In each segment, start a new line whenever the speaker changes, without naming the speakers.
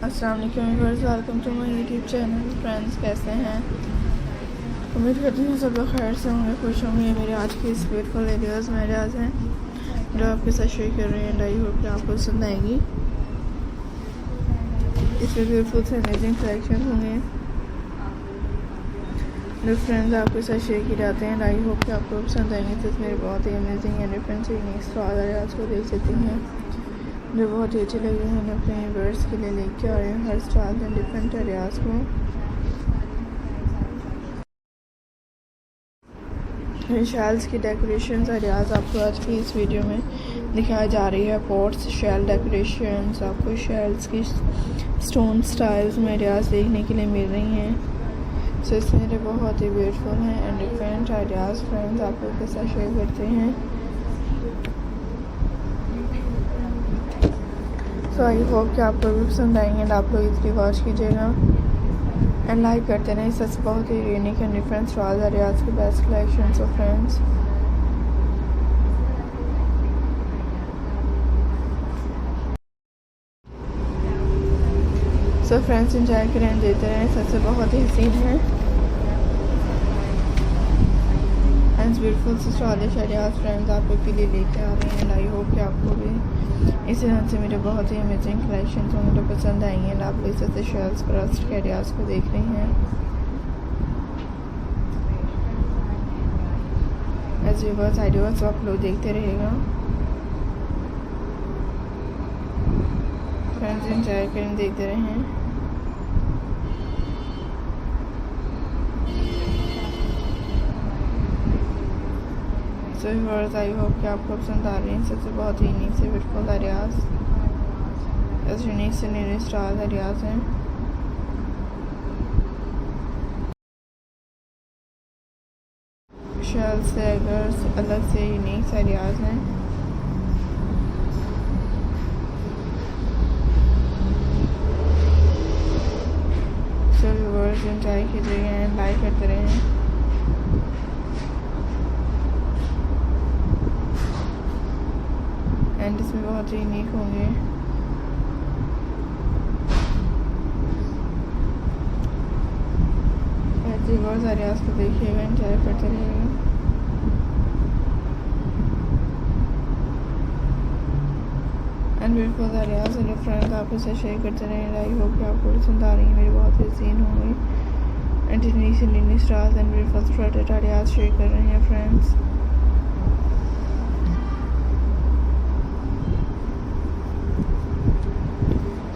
अस्सलाम वालेकुम viewers, welcome to my YouTube channel. Friends, कैसे हैं? उम्मीद करती हूँ सब लोग खैर से होंगे, खुश होंगे। मेरे आज की इस ब्यूटीफुल वीडियोस मेरे आज हैं जो आपके साथ शेयर कर रही हैं। आई होप कि आपको पसंद आएगी। इसमें ब्यूटीफुल से अमेजिंग कलेक्शन होंगे जो फ्रेंड्स आपके साथ शेयर किए जाते हैं। आई होप कि आपको पसंद आएंगे। तो इसमें बहुत ही अमेजिंग एंड डिफरेंट से यूनिक स्वाद आज को देख सकती हैं जो बहुत ही अच्छे लगे हैं। अपने व्यूअर्स के लिए लेके आ रहे हैं हर स्टाइल एंड डिफरेंट एरियाज को। शेल्स की डेकोरेशंस एरियाज आपको आज की इस वीडियो में दिखाई जा रही है। पॉट्स, शेल डेकोरेशंस, आपको शेल्स की स्टोन स्टाइल्स में एरियाज देखने के लिए मिल रही हैं। सो इसमें बहुत ही ब्यूटीफुल हैं एंड डिफरेंट आइडियाज़ फ्रेंड्स आप लोग के साथ शेयर करते हैं। सो आई होप कि आपको भी पसंद आएंगे एंड आप लोग इसकी वॉच कीजिएगा एंड लाइक करते रहें। सच बहुत ही यूनिक एंड डिफरेंट स्वाद है आज के best collection of friends. So friends, enjoy करें, देते रहें। सच से बहुत ही हसीन है एंड ब्यूटीफुल से स्टाइलिश आइडियाज फ्रेंड्स आप लोग के लिए लेके आ रहे हैं। आई होप कि आपको भी इसी तरह से मेरे बहुत ही अमेजिंग कलेक्शन होंगे जो पसंद आएंगे एंड आप इस तरह से शेल्स क्रस्ट के आइडियाज़ को देख रही हैं। एज व्यूअर्स आइडियाज़ आप लोग देखते रहेगा। फ्रेंड्स, एंजॉय करें, देखते रहें। सो व्यूअर्स, आई होप कि आपको पसंद आ रही हैं। सबसे बहुत ही यूनिक से ब्यूटीफुल एरियाज, ऐसे यूनिक से न्यू स्टाइल एरियाज हैं। शेल से अगर अलग से यूनिक एरियाज हैं। सो व्यूअर्स, एंजॉय कीजिए, लाइक करते रहें। एंड इसमें बहुत ही यूनिक होंगे। ऐसे बहुत सारे आज को देखिएगा, एंजॉय करते रहिएगा। And beautiful areas and friends आप इसे शेयर करते रहेंगे। आई होप कि आपको पसंद आ रही है। मेरी बहुत ही सीन होंगे and new stars and beautiful started areas share कर रहे हैं फ्रेंड्स।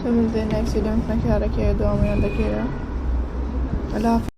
तो मिलते हैं नेक्स्ट वीडियो में। अपना ख्याल रखिएगा, दुआ में याद रखिएगा। अल्लाह।